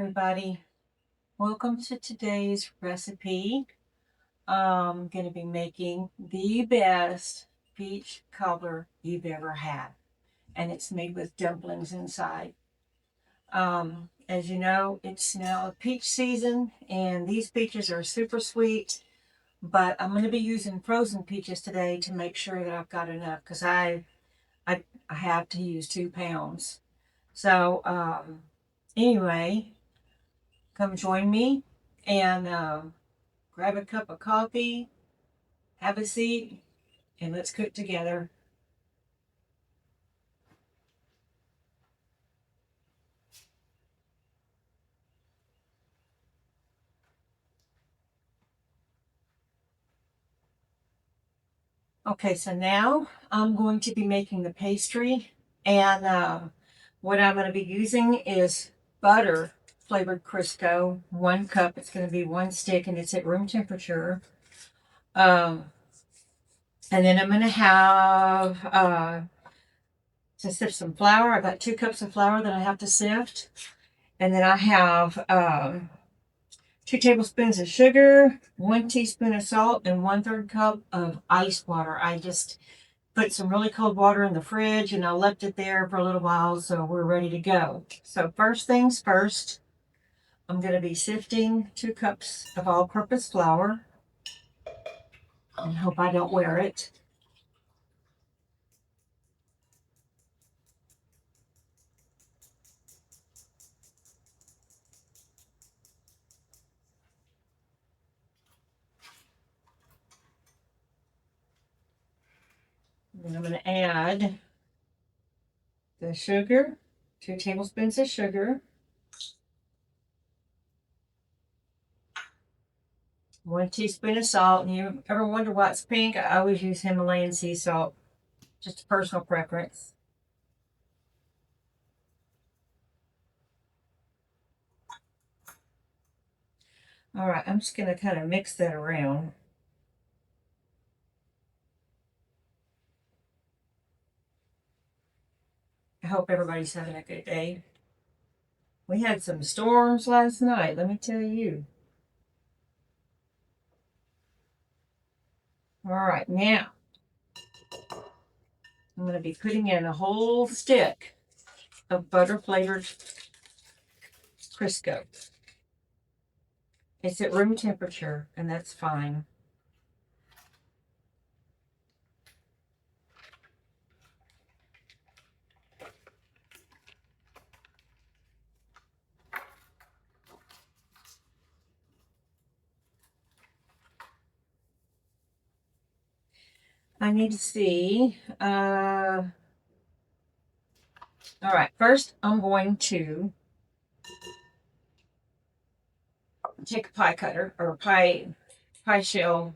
everybody. Welcome to today's recipe. I'm going to be making the best peach cobbler you've ever had. And it's made with dumplings inside. As you know, it's now peach season and these peaches are super sweet. But I'm going to be using frozen peaches today to make sure that I've got enough because I have to use 2 pounds. So anyway, come join me and grab a cup of coffee, have a seat, and let's cook together. Okay, so now I'm going to be making the pastry, and what I'm going to be using is butter flavored Crisco, 1 cup. It's going to be 1 stick, and it's at room temperature. Um, and then I'm going to have to sift some flour. I've got 2 cups of flour that I have to sift. And then I have 2 tablespoons of sugar, 1 teaspoon of salt, and 1/3 cup of ice water. I just put some really cold water in the fridge and I left it there for a little while so we're ready to go. So first things first, I'm going to be sifting 2 cups of all-purpose flour and hope I don't wear it. And I'm going to add the sugar, 2 tablespoons of sugar, 1 teaspoon of salt. And you ever wonder why it's pink? I always use Himalayan sea salt, just a personal preference. All right, I'm just going to kind of mix that around. I hope everybody's having a good day. We had some storms last night, let me tell you. All right, now I'm going to be putting in a whole stick of butter flavored Crisco. It's at room temperature, and that's fine. I need to see. All right, first I'm going to take a pie cutter or pie shell,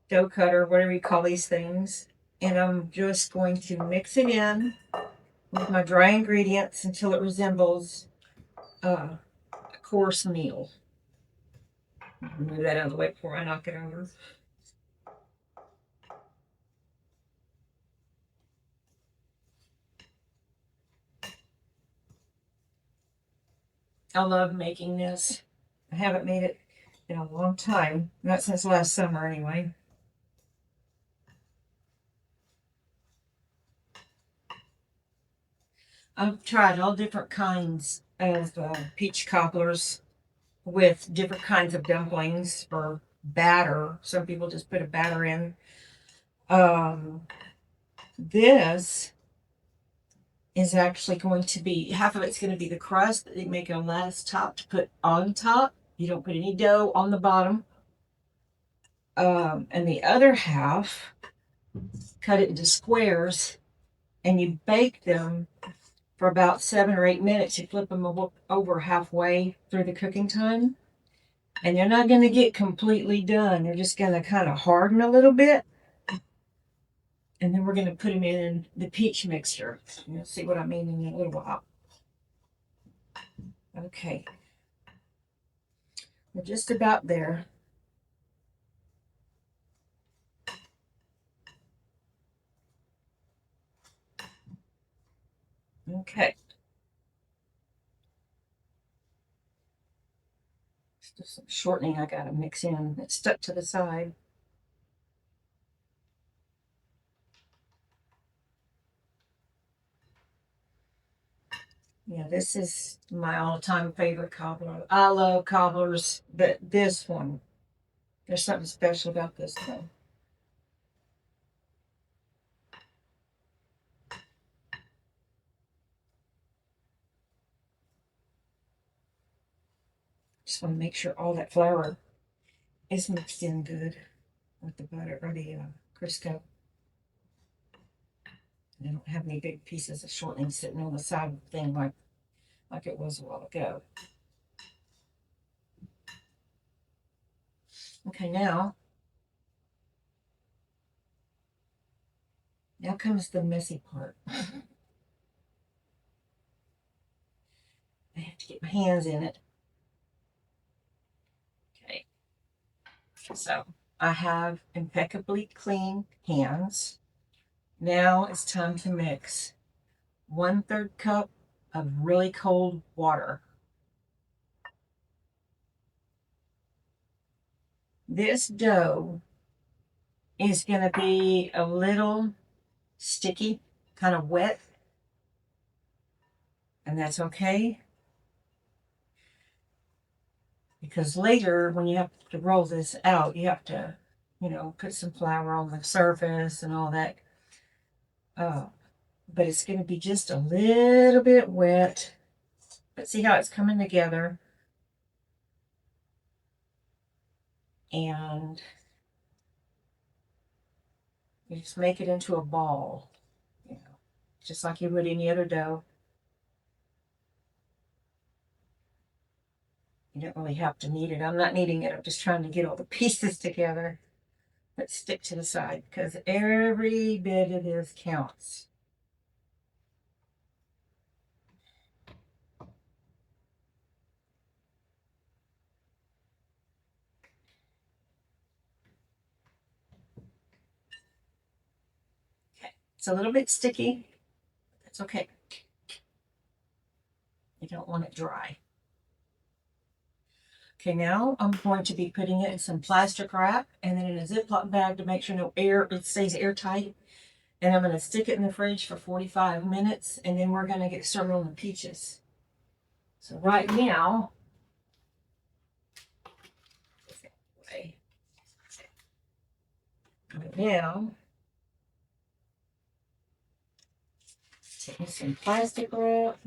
dough cutter, whatever you call these things, and I'm just going to mix it in with my dry ingredients until it resembles a course meal. Move that out of the way before I knock it over. I love making this. I haven't made it in a long time, not since last summer anyway. I've tried all different kinds of peach cobblers with different kinds of dumplings or batter. Some people just put a batter in. This is actually going to be, half of it's going to be the crust that they make a lattice top to put on top. You don't put any dough on the bottom. And the other half, cut it into squares and you bake them for about 7 or 8 minutes. You flip them over halfway through the cooking time. And they're not going to get completely done. They're just going to kind of harden a little bit. And then we're going to put them in the peach mixture. You'll see what I mean in a little while. Okay. We're just about there. Okay. Just some shortening I gotta mix in. It's stuck to the side. Yeah, this is my all-time favorite cobbler. I love cobblers, but this one, there's something special about this one. Just want to make sure all that flour is mixed in good with the butter or the Crisco. I don't have any big pieces of shortening sitting on the side of the thing like it was a while ago. Okay, now comes the messy part. I have to get my hands in it. Okay, so I have impeccably clean hands. Now it's time to mix 1/3 cup of really cold water. This dough is going to be a little sticky, kind of wet, and that's okay. Because later, when you have to roll this out, you have to, put some flour on the surface and all that. But it's going to be just a little bit wet. But see how it's coming together. And you just make it into a ball, just like you would any other dough. You don't really have to knead it. I'm not kneading it. I'm just trying to get all the pieces together. Let's stick to the side because every bit of this counts. Okay, it's a little bit sticky. That's okay. You don't want it dry. Okay, now I'm going to be putting it in some plastic wrap and then in a Ziploc bag to make sure no air, it stays airtight. And I'm going to stick it in the fridge for 45 minutes and then we're going to get started on the peaches. So right now, taking some plastic wrap.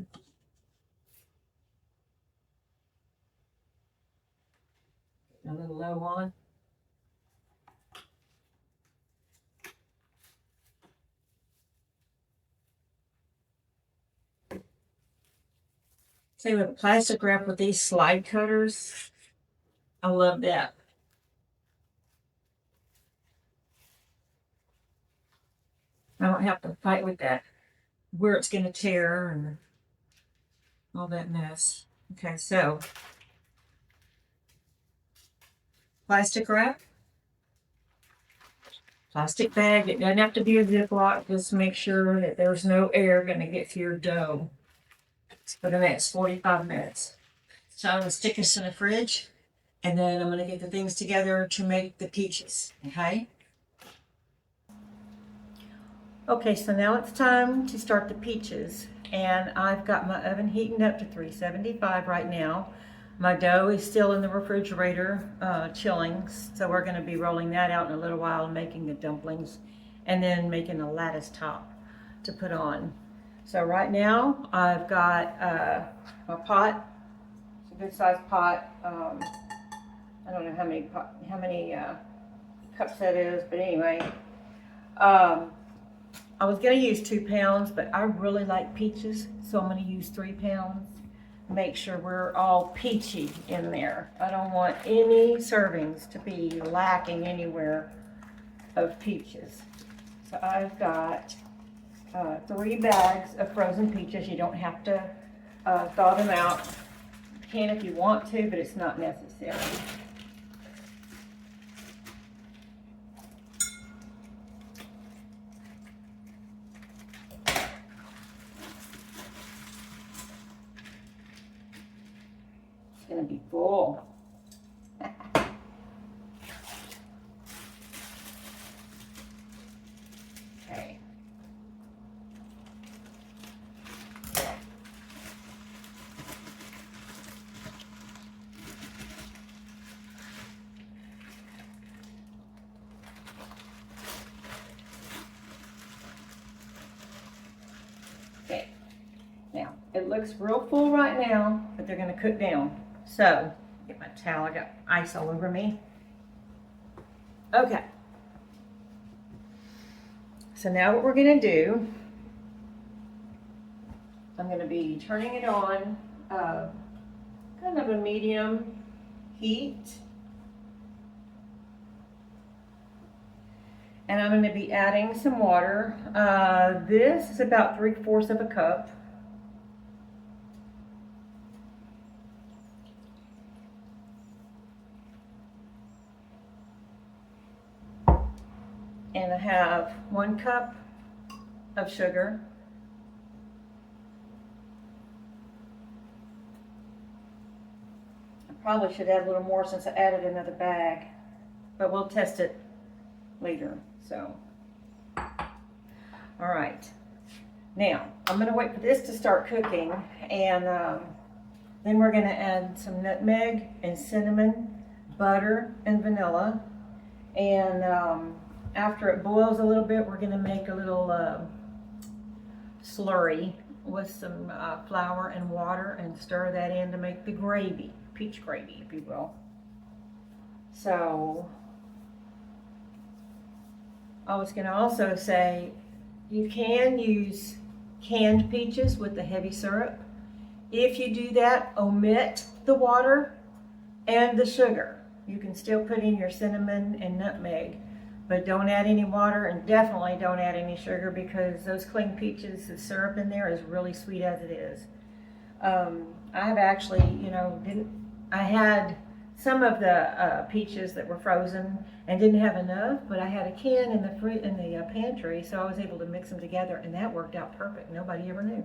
A little low on. See, with the plastic wrap with these slide cutters, I love that. I don't have to fight with that, where it's going to tear and all that mess. Okay, so plastic wrap, plastic bag. It doesn't have to be a Ziploc. Just make sure that there's no air going to get to your dough for the next 45 minutes. So I'm going to stick this in the fridge, and then I'm going to get the things together to make the peaches, okay? Okay, so now it's time to start the peaches, and I've got my oven heating up to 375 right now. My dough is still in the refrigerator chilling, so we're going to be rolling that out in a little while and making the dumplings and then making a lattice top to put on. So right now I've got my pot. It's a good sized pot. I don't know how many cups that is, but anyway. I was going to use 2 pounds, but I really like peaches, so I'm going to use 3 pounds. Make sure we're all peachy in there. I don't want any servings to be lacking anywhere of peaches. So I've got 3 bags of frozen peaches. You don't have to thaw them out. You can if you want to, but it's not necessary. Going to be full. It looks real full right now, but they're going to cook down. So, get my towel. I got ice all over me. Okay. So now what we're going to do, I'm going to be turning it on kind of a medium heat. And I'm going to be adding some water. This is about 3/4 of a cup. And I have 1 cup of sugar. I probably should add a little more since I added another bag, but we'll test it later. So, all right. Now, I'm going to wait for this to start cooking, and then we're going to add some nutmeg and cinnamon, butter, and vanilla. And after it boils a little bit, we're going to make a little slurry with some flour and water and stir that in to make the gravy, peach gravy, if you will. So, I was going to also say, you can use canned peaches with the heavy syrup. If you do that, omit the water and the sugar. You can still put in your cinnamon and nutmeg, but don't add any water, and definitely don't add any sugar, because those clean peaches, the syrup in there is really sweet as it is. I've actually, I had some of the peaches that were frozen and didn't have enough, but I had a can in the pantry, so I was able to mix them together, and that worked out perfect. Nobody ever knew.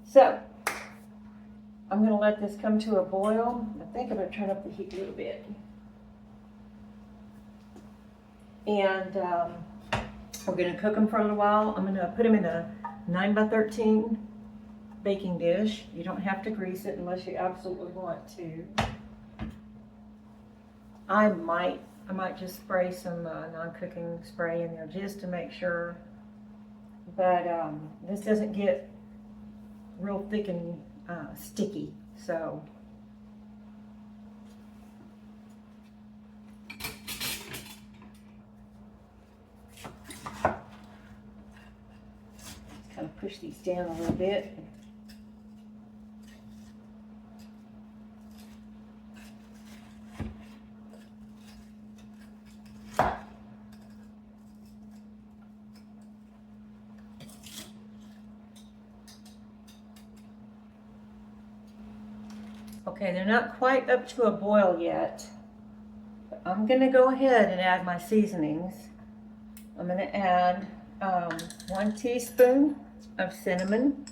So, I'm going to let this come to a boil. I think I'm going to turn up the heat a little bit. And we're going to cook them for a little while. I'm going to put them in a 9x13 baking dish. You don't have to grease it unless you absolutely want to. I might just spray some non-cooking spray in there just to make sure. But this doesn't get real thick and sticky, so. Kind of push these down a little bit. Okay, they're not quite up to a boil yet, but I'm going to go ahead and add my seasonings. I'm going to add 1 teaspoon of cinnamon,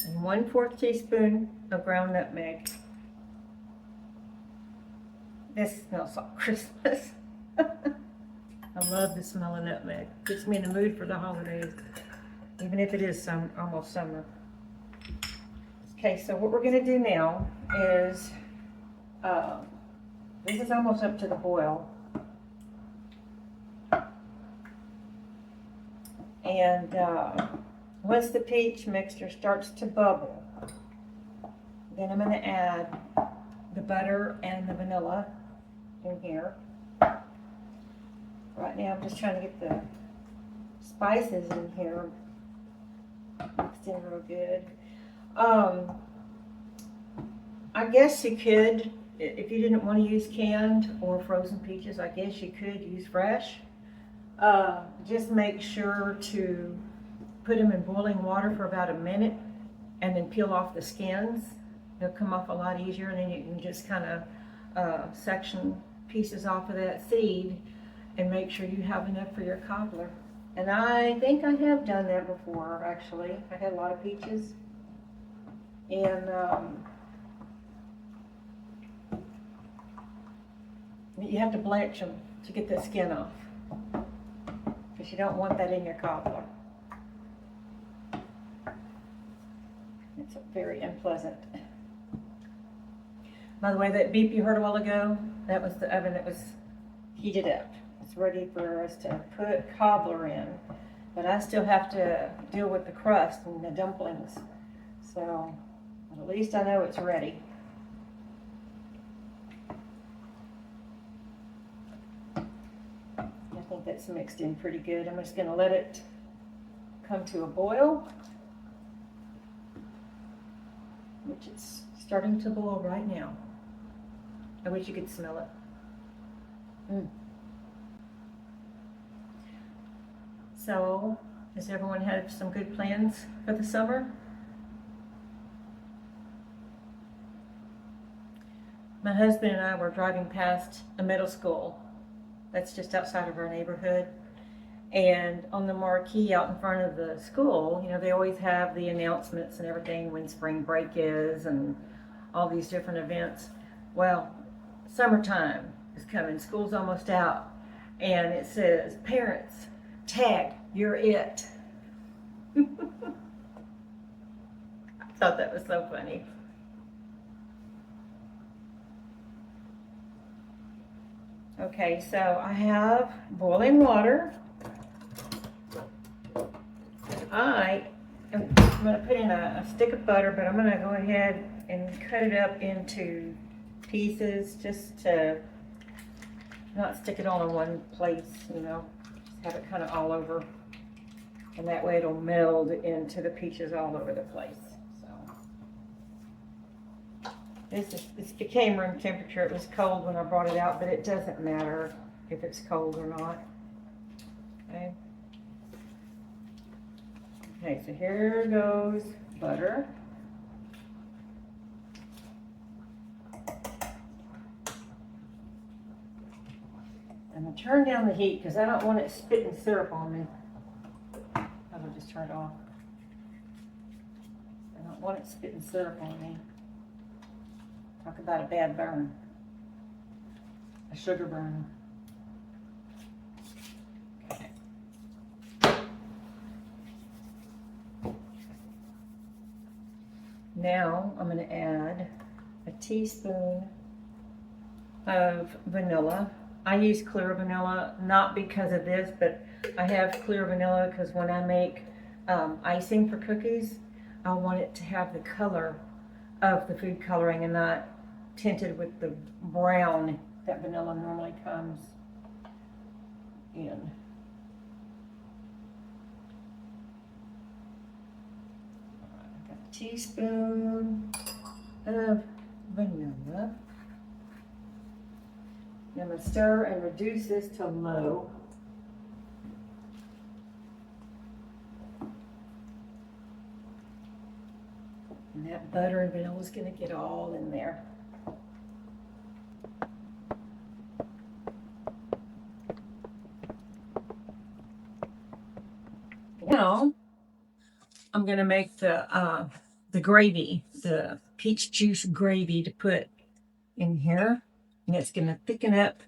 and 1/4 teaspoon of ground nutmeg. This smells like Christmas. I love the smell of nutmeg. Gets me in the mood for the holidays, even if it is almost summer. Okay, so what we're going to do now is, this is almost up to the boil. And once the peach mixture starts to bubble, then I'm going to add the butter and the vanilla in here. Right now I'm just trying to get the spices in here mixed in real good. I guess you could, if you didn't want to use canned or frozen peaches, I guess you could use fresh. Just make sure to put them in boiling water for about a minute and then peel off the skins. They'll come off a lot easier, and then you can just kind of section pieces off of that seed and make sure you have enough for your cobbler. And I think I have done that before, actually. I had a lot of peaches. And you have to blanch them to get the skin off, because you don't want that in your cobbler. It's very unpleasant. By the way, that beep you heard a while ago, that was the oven that was heated up. It's ready for us to put cobbler in. But I still have to deal with the crust and the dumplings. So at least I know it's ready. I think that's mixed in pretty good. I'm just going to let it come to a boil, which it's starting to boil right now. I wish you could smell it. So, does everyone have some good plans for the summer? My husband and I were driving past a middle school that's just outside of our neighborhood. And on the marquee out in front of the school, you know, they always have the announcements and everything when spring break is and all these different events. Well, summertime is coming, school's almost out, and it says, parents, tag, you're it. I thought that was so funny. Okay, so I have boiling water. I'm going to put in a stick of butter, but I'm going to go ahead and cut it up into pieces just to not stick it all in one place, you know, just have it kind of all over, and that way it'll meld into the peaches all over the place. So this became room temperature. It was cold when I brought it out, but it doesn't matter if it's cold or not. Okay. Okay, so here goes butter. I'm going to turn down the heat because I don't want it spitting syrup on me. I'll just turn it off. I don't want it spitting syrup on me. Talk about a bad burn. A sugar burn. Now I'm going to add a teaspoon of vanilla. I use clear vanilla, not because of this, but I have clear vanilla because when I make icing for cookies, I want it to have the color of the food coloring and not tinted with the brown that vanilla normally comes in. Teaspoon of vanilla. I'm going to stir and reduce this to low. And that butter and vanilla is going to get all in there. Now, I'm going to make the gravy, the peach juice gravy to put in here, and it's going to thicken up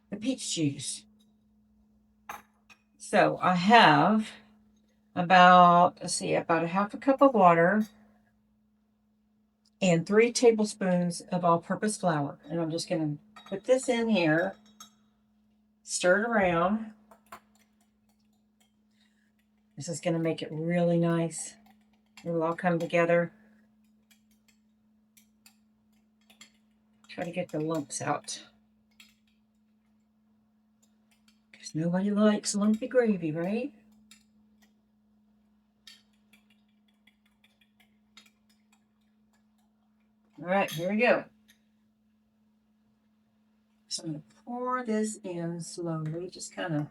the peach juice. So I have about a half a cup of water and 3 tablespoons of all-purpose flour, and I'm just going to put this in here, stir it around. This is going to make it really nice. It will all come together. Try to get the lumps out, because nobody likes lumpy gravy, right? All right, here we go. So I'm going to pour this in slowly, just kind of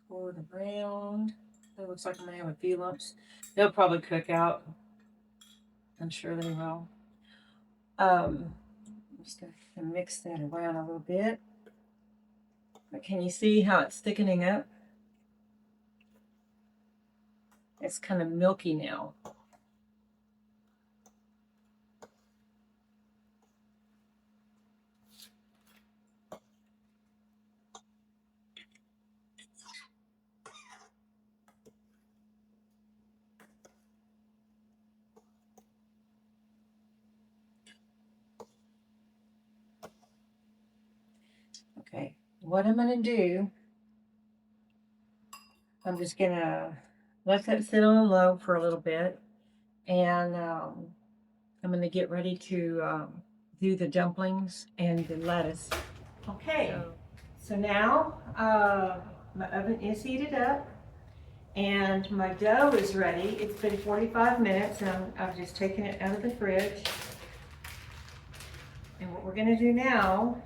pour it around. It looks like I'm going to have a few lumps. They'll probably cook out. I'm sure they will. I'm just going to mix that around a little bit. But can you see how it's thickening up? It's kind of milky now. what I'm going to do, I'm just going to let that sit on low for a little bit. And I'm going to get ready to do the dumplings and the lettuce. Okay, so now my oven is heated up and my dough is ready. It's been 45 minutes and I've just taken it out of the fridge. And what we're going to do now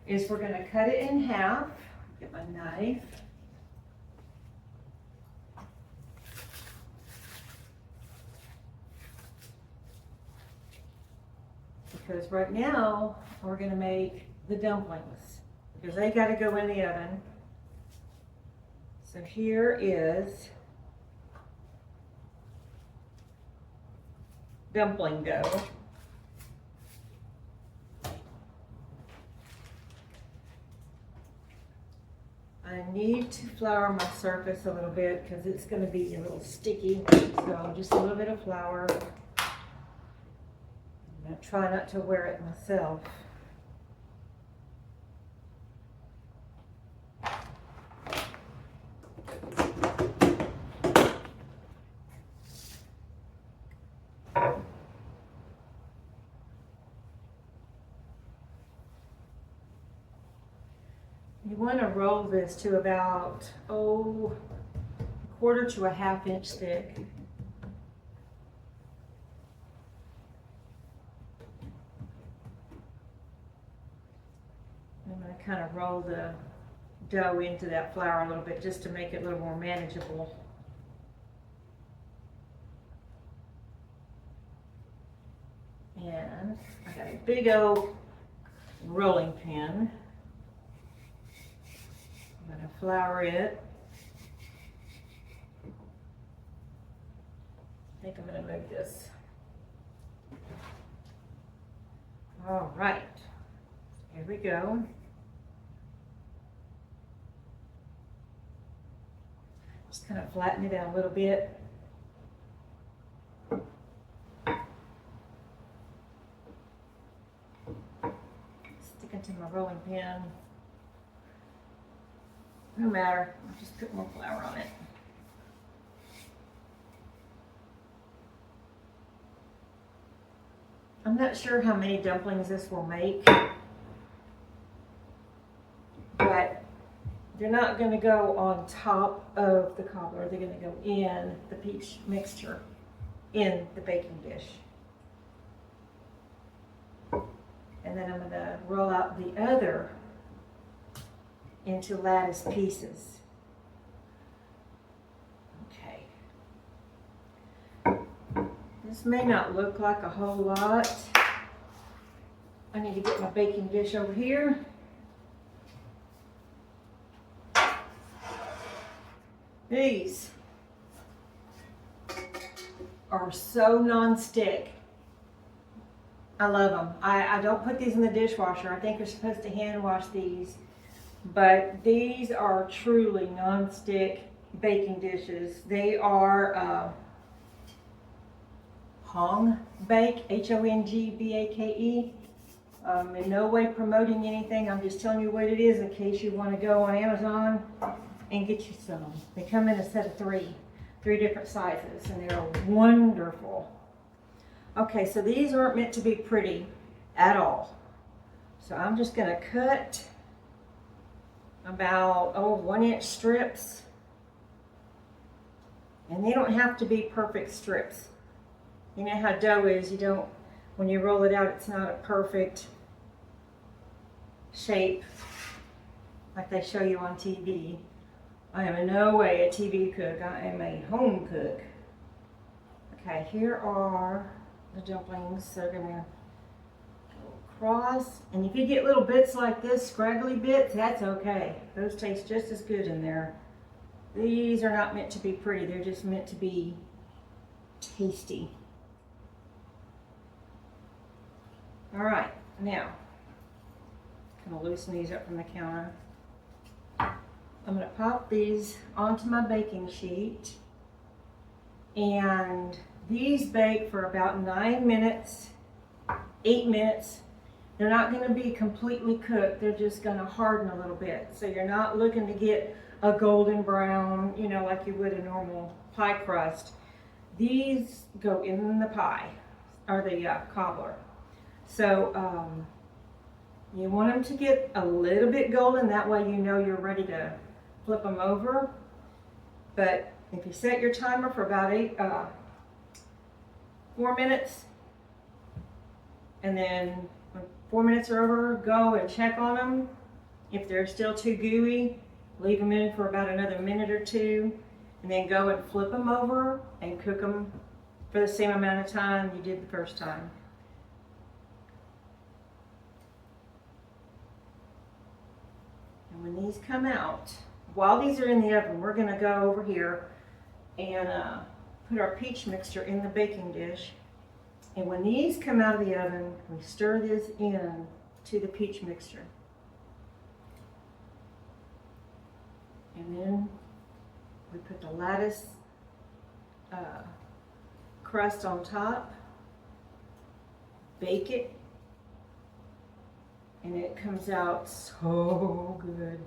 is we're going to cut it in half. Get my knife. Because right now we're going to make the dumplings because they got to go in the oven. So here is dumpling dough. I need to flour my surface a little bit because it's going to be a little sticky. So just a little bit of flour. I'm going to try not to wear it myself. You want to roll this to about, a quarter to a half-inch thick. I'm going to kind of roll the dough into that flour a little bit just to make it a little more manageable. And I got a big old rolling pin. I'm going to flour it. I think I'm going to move this. All right, here we go. Just kind of flatten it out a little bit. Stick it to my rolling pin. No matter, I'll just put more flour on it. I'm not sure how many dumplings this will make, but they're not going to go on top of the cobbler. They're going to go in the peach mixture in the baking dish. And then I'm going to roll out the other into lattice pieces. Okay. This may not look like a whole lot. I need to get my baking dish over here. These are so non-stick. I love them. I don't put these in the dishwasher. I think you're supposed to hand wash these. But these are truly non-stick baking dishes. They are Hong Bake, Hongbake. In no way promoting anything. I'm just telling you what it is in case you want to go on Amazon and get you some. They come in a set of three different sizes, and they're wonderful. Okay, so these aren't meant to be pretty at all. So I'm just going to cut about 1-inch strips, and they don't have to be perfect strips. You know how dough is, when you roll it out, it's not a perfect shape like they show you on TV. I am in no way a TV cook. I am a home cook. Okay, here are the dumplings. They're gonna go across, and if you get little bits like this, scraggly bits, that's okay. Those taste just as good in there. These are not meant to be pretty. They're just meant to be tasty. All right, now, I'm gonna loosen these up from the counter. I'm gonna pop these onto my baking sheet, and these bake for about 9 minutes, 8 minutes, They're not going to be completely cooked. They're just going to harden a little bit. So you're not looking to get a golden brown, you know, like you would a normal pie crust. These go in the pie, or the cobbler. So you want them to get a little bit golden. That way you know you're ready to flip them over. But if you set your timer for about 4 minutes, and then when 4 minutes are over, go and check on them. If they're still too gooey, leave them in for about another minute or two, and then go and flip them over and cook them for the same amount of time you did the first time. And when these come out, while these are in the oven, we're going to go over here and put our peach mixture in the baking dish. And when these come out of the oven, we stir this in to the peach mixture. And then we put the lattice crust on top, bake it, and it comes out so good.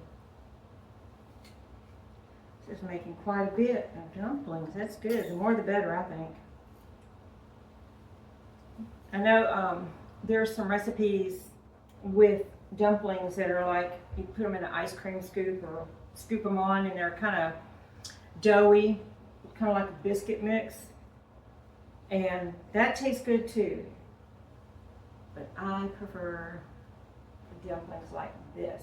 Just making quite a bit of dumplings. That's good. The more the better, I think. I know there's some recipes with dumplings that are like, you put them in an ice cream scoop or scoop them on, and they're kind of doughy, kind of like a biscuit mix. And that tastes good too. But I prefer the dumplings like this.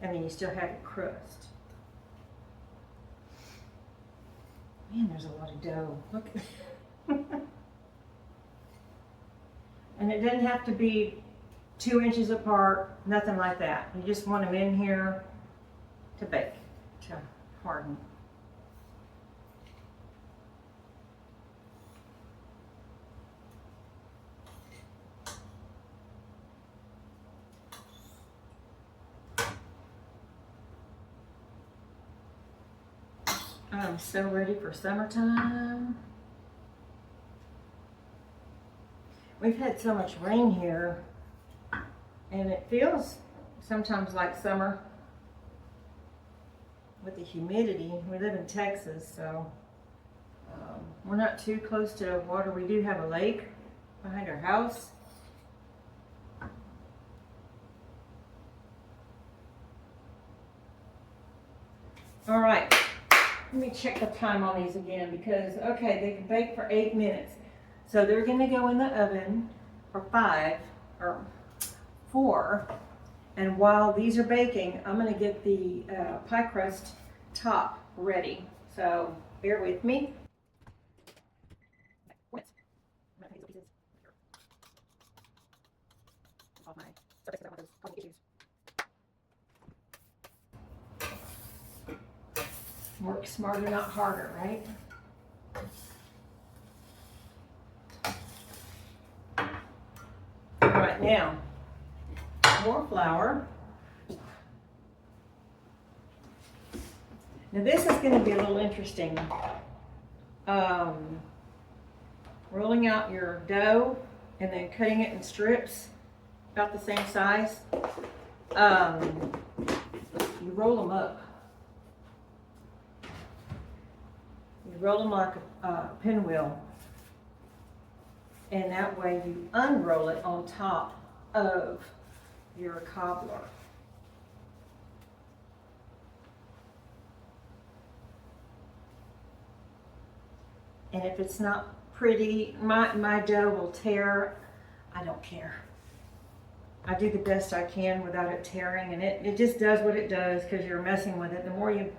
And then you still have your crust. Man, there's a lot of dough. Look. And it doesn't have to be 2 inches apart, nothing like that. You just want them in here to bake, to harden. I'm so ready for summertime. We've had so much rain here, and it feels sometimes like summer with the humidity. We live in Texas, so we're not too close to water. We do have a lake behind our house. All right, let me check the time on these again because, okay, they can bake for 8 minutes. So they're gonna go in the oven for 5 or 4. And while these are baking, I'm gonna get the pie crust top ready. So bear with me. Work smarter, not harder, right? All right, now, more flour. Now this is going to be a little interesting. Rolling out your dough and then cutting it in strips about the same size. You roll them up. You roll them like a pinwheel. And that way you unroll it on top of your cobbler. And if it's not pretty, my dough will tear. I don't care. I do the best I can without it tearing, and it just does what it does because you're messing with it. The more you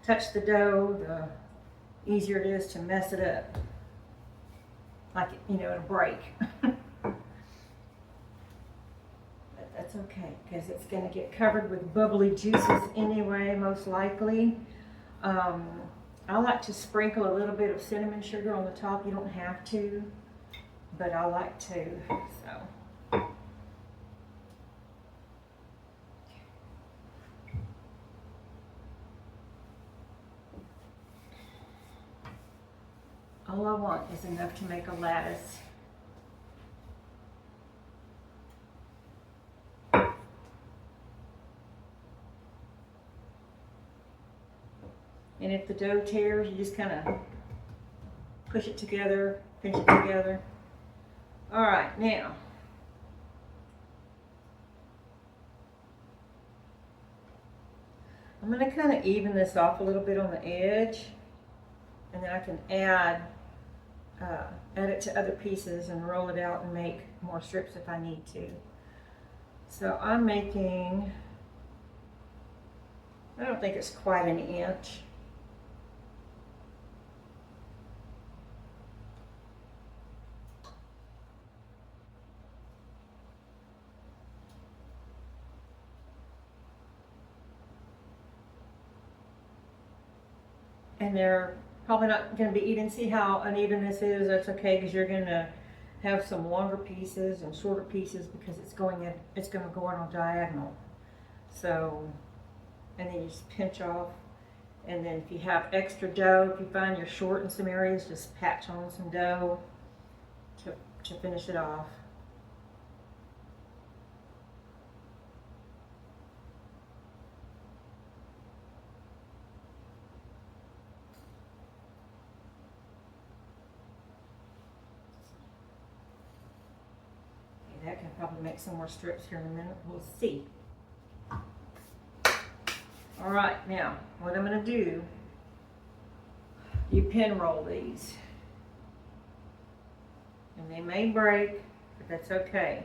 touch the dough, the easier it is to mess it up. Like, you know, it'll break. But that's okay because it's going to get covered with bubbly juices anyway, most likely. I like to sprinkle a little bit of cinnamon sugar on the top. You don't have to, but I like to, so. All I want is enough to make a lattice. And if the dough tears, you just kind of push it together, pinch it together. All right, now I'm going to kind of even this off a little bit on the edge, and then I can add it to other pieces and roll it out and make more strips if I need to. So I'm making, I don't think it's quite an inch. And they're probably not going to be even. See how uneven this is? That's okay, because you're going to have some longer pieces and shorter pieces because it's going to go on diagonal. So, and then you just pinch off. And then if you have extra dough, if you find you're short in some areas, just patch on some dough to finish it off. That can probably make some more strips here in a minute. We'll see. All right, now what I'm going to do, you pin roll these. And they may break, but that's okay.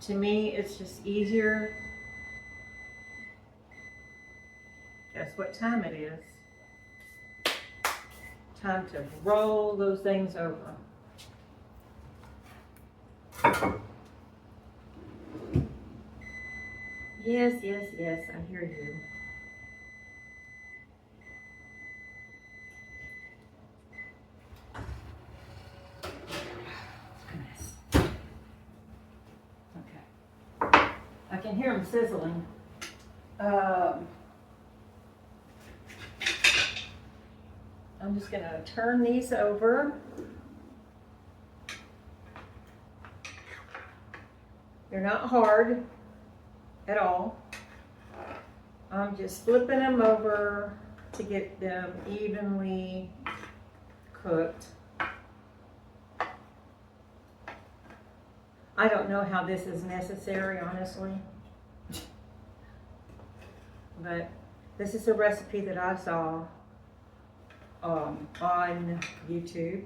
To me, it's just easier. Guess what time it is? Time to roll those things over. Yes, yes, yes, I hear you. Goodness. Okay. I can hear them sizzling. I'm just going to turn these over. They're not hard at all. I'm just flipping them over to get them evenly cooked. I don't know how this is necessary, honestly. But this is a recipe that I saw on YouTube.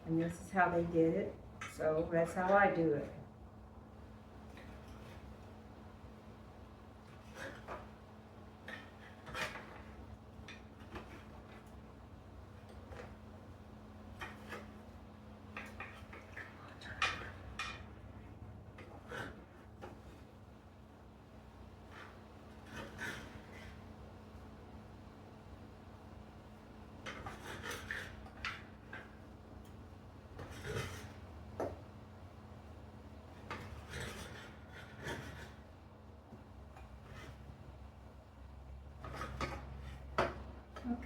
And this is how they did it. So that's how I do it.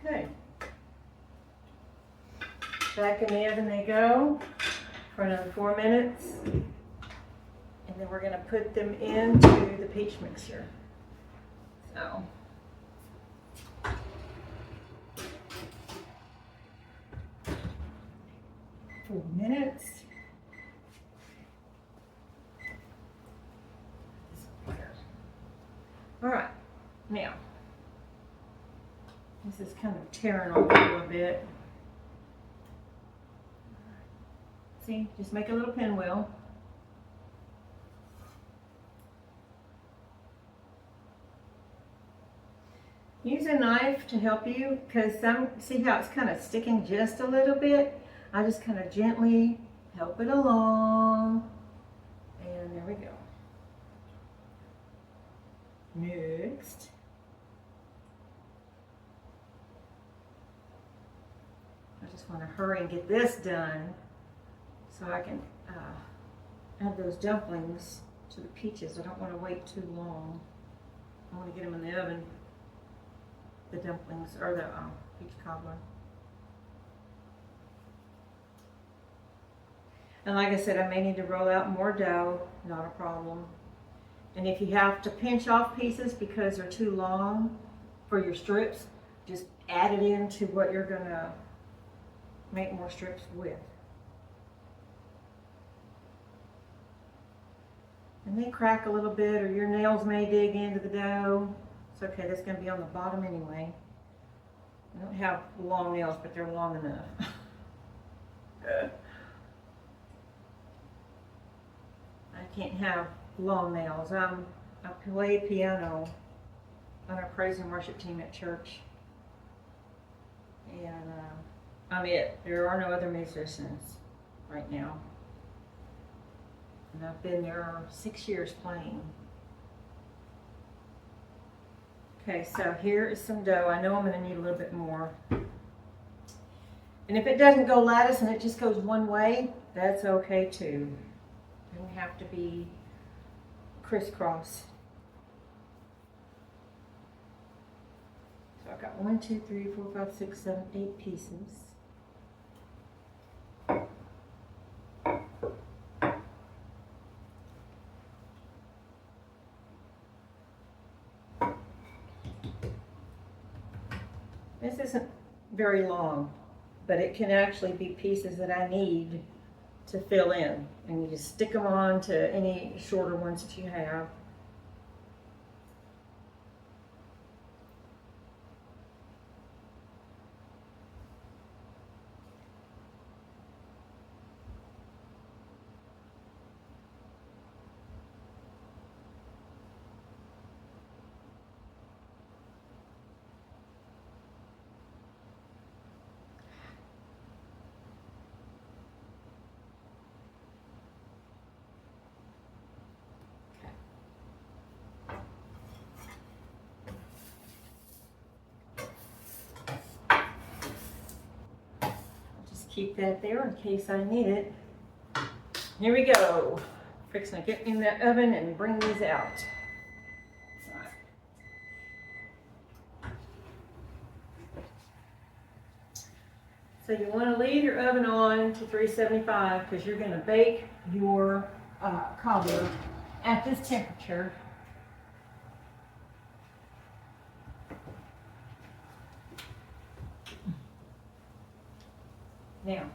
Okay. Back in the oven they go for another 4 minutes. And then we're going to put them into the peach mixture. So. 4 minutes. All right, now. This is kind of tearing off a little bit. See, just make a little pinwheel. Use a knife to help you, because see how it's kind of sticking just a little bit? I just kind of gently help it along. And there we go. Next. I just want to hurry and get this done so I can add those dumplings to the peaches. I don't want to wait too long. I want to get them in the oven, the dumplings, or the peach cobbler. And like I said, I may need to roll out more dough, not a problem. And if you have to pinch off pieces because they're too long for your strips, just add it into what you're gonna make more strips with. And they crack a little bit, or your nails may dig into the dough. It's okay, that's gonna be on the bottom anyway. I don't have long nails, but they're long enough. I can't have long nails. I play piano on our praise and worship team at church. And I'm it. There are no other musicians right now. And I've been there 6 years playing. Okay, so here is some dough. I know I'm going to need a little bit more. And if it doesn't go lattice and it just goes one way, that's okay too. It doesn't have to be crisscross. So I've got 1, 2, 3, 4, 5, 6, 7, 8 pieces. This isn't very long, but it can actually be pieces that I need to fill in. And you just stick them on to any shorter ones that you have. Keep that there in case I need it. Here we go. Fixing to get in that oven and bring these out. All right. So you want to leave your oven on to 375 because you're going to bake your cobbler at this temperature. Now,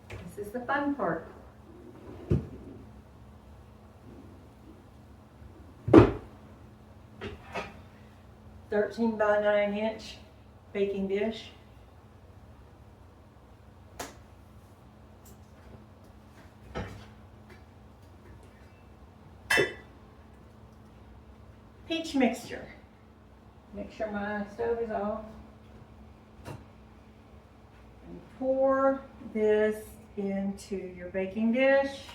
this is the fun part. "13 by 9 inch baking dish. Peach mixture. Make sure my stove is off. Pour this into your baking dish.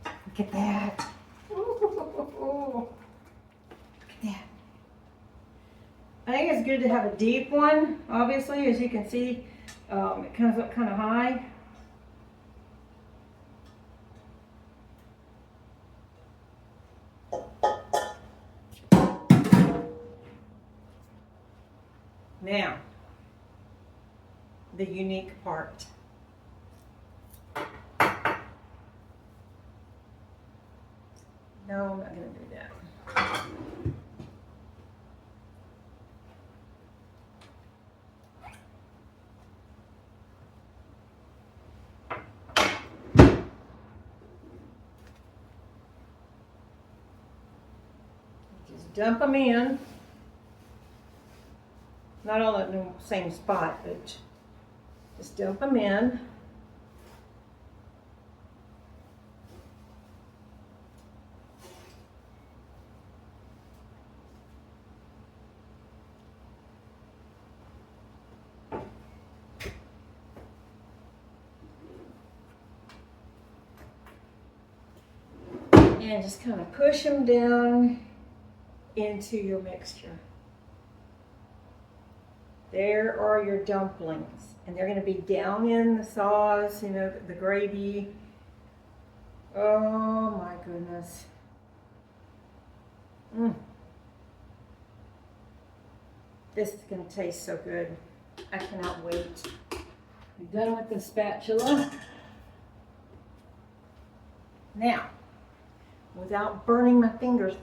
Look at that. Ooh, look at that. I think it's good to have a deep one. Obviously, as you can see, it comes up kind of high. Now, the unique part. No, I'm not going to do that. Just dump them in. Not all in the same spot, but just dump them in. And just kind of push them down into your mixture. There are your dumplings, and they're going to be down in the sauce, you know, the gravy. Oh my goodness. This is going to taste so good. I cannot wait. I'm done with the spatula. Now, without burning my fingers,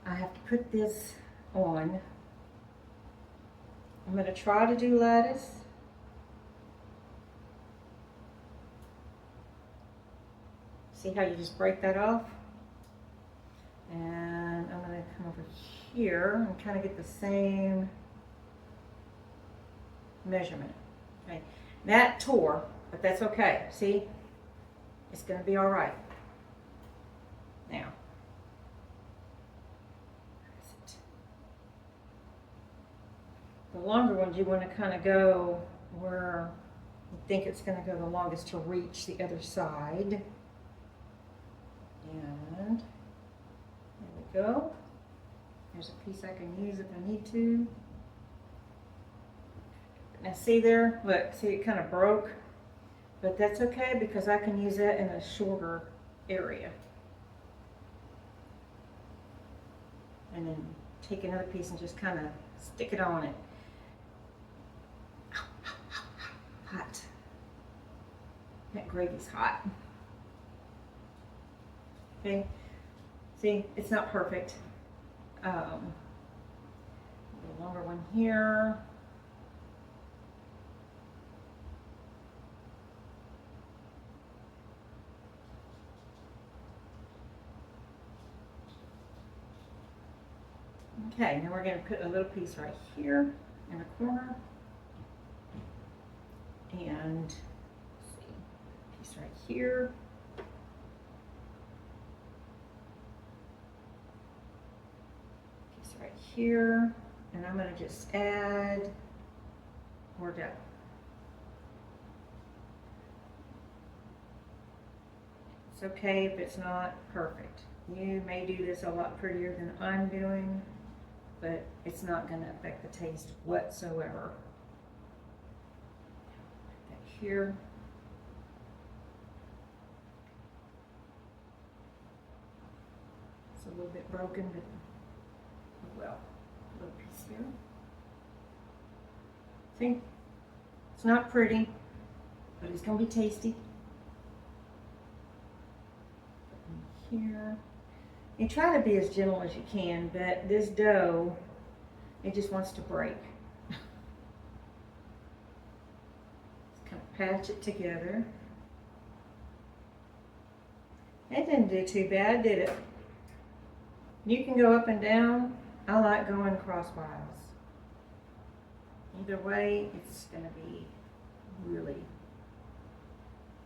I have to put this on. I'm going to try to do lattice. See how you just break that off? And I'm going to come over here and kind of get the same measurement. Okay, that tore, but that's okay. See, it's going to be all right. Now, the longer ones you want to kind of go where you think it's going to go the longest to reach the other side. And there we go. There's a piece I can use if I need to. Now see there, look, see it kind of broke, but that's okay because I can use that in a shorter area. And then take another piece and just kind of stick it on it. Hot. That gravy's hot. Okay, see, it's not perfect. A longer one here. Okay, now we're going to put a little piece right here in the corner. And let's see, piece right here. Piece right here. And I'm going to just add more dough. It's okay if it's not perfect. You may do this a lot prettier than I'm doing, but it's not going to affect the taste whatsoever. Put that here. It's a little bit broken, but well, a little piece here. See? It's not pretty, but it's going to be tasty. Put in here. You try to be as gentle as you can, but this dough, it just wants to break. Just kind of patch it together. It didn't do too bad, did it? You can go up and down. I like going crosswise. Either way, it's going to be really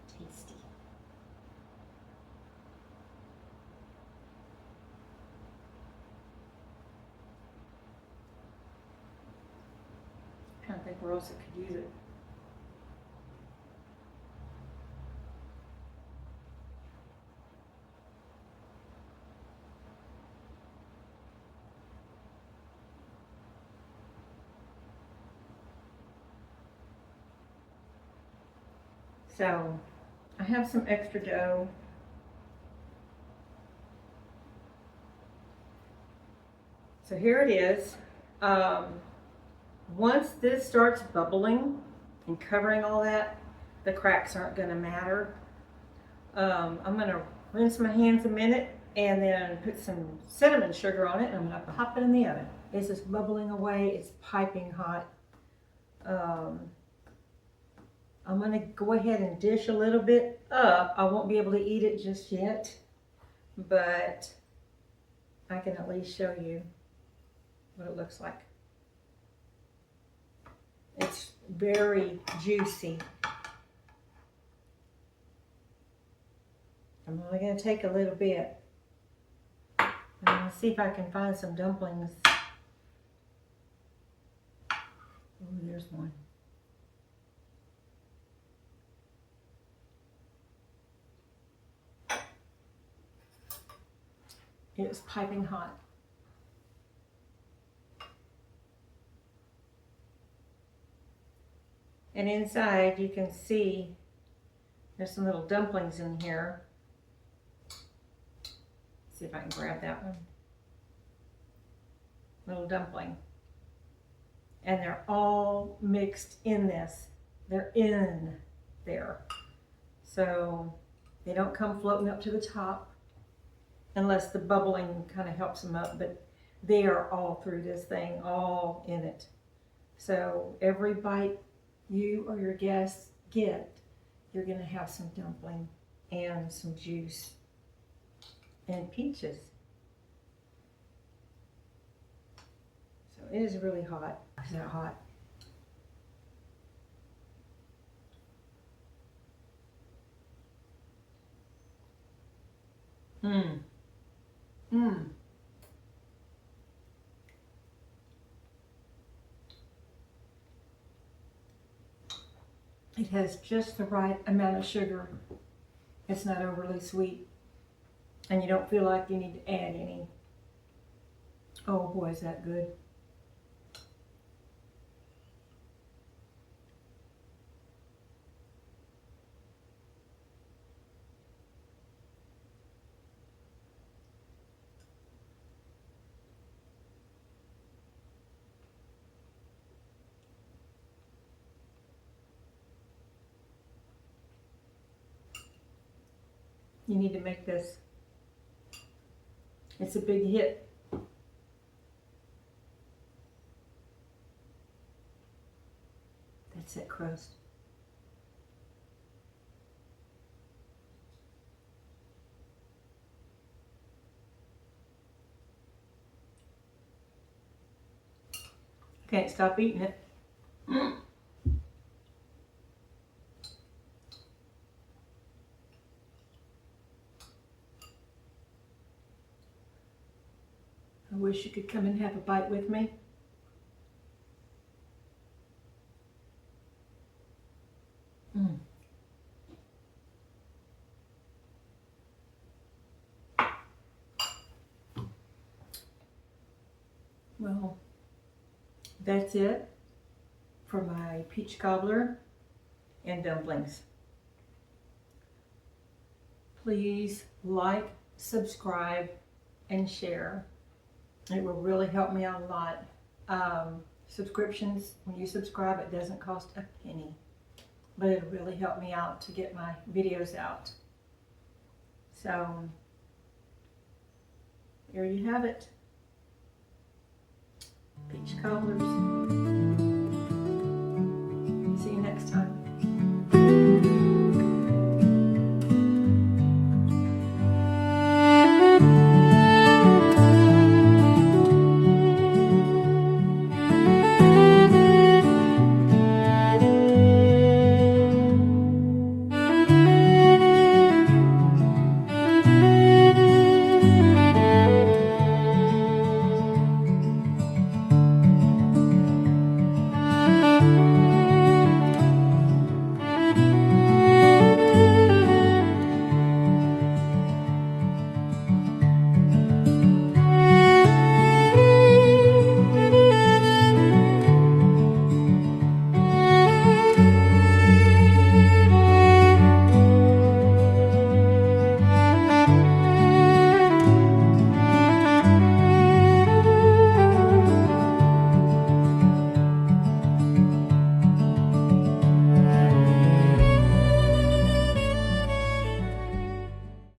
tasty. I don't think where else it could use it. So I have some extra dough. So here it is. Once this starts bubbling and covering all that, the cracks aren't going to matter. I'm going to rinse my hands a minute and then put some cinnamon sugar on it, and I'm going to pop it in the oven. This is bubbling away. It's piping hot. I'm going to go ahead and dish a little bit up. I won't be able to eat it just yet, but I can at least show you what it looks like. It's very juicy. I'm only going to take a little bit. I'm going to see if I can find some dumplings. Oh, there's one. It's piping hot. And inside you can see there's some little dumplings in here. See if I can grab that one. Little dumpling. And they're all mixed in this. They're in there. So they don't come floating up to the top. unless the bubbling kind of helps them up, but they are all through this thing, all in it. So every bite you or your guests get, you're going to have some dumpling and some juice and peaches. So it is really hot. Is that hot? Mmm. Mmm. It has just the right amount of sugar. It's not overly sweet. And you don't feel like you need to add any. Oh boy, is that good. You need to make this. It's a big hit. That's that crust. Can't stop eating it. I wish you could come and have a bite with me. Mm. Well, that's it for my peach cobbler and dumplings. Please like, subscribe, and share. It will really help me out a lot. Subscriptions, when you subscribe, it doesn't cost a penny, but it'll really help me out to get my videos out. So, there you have it. Peach cobblers.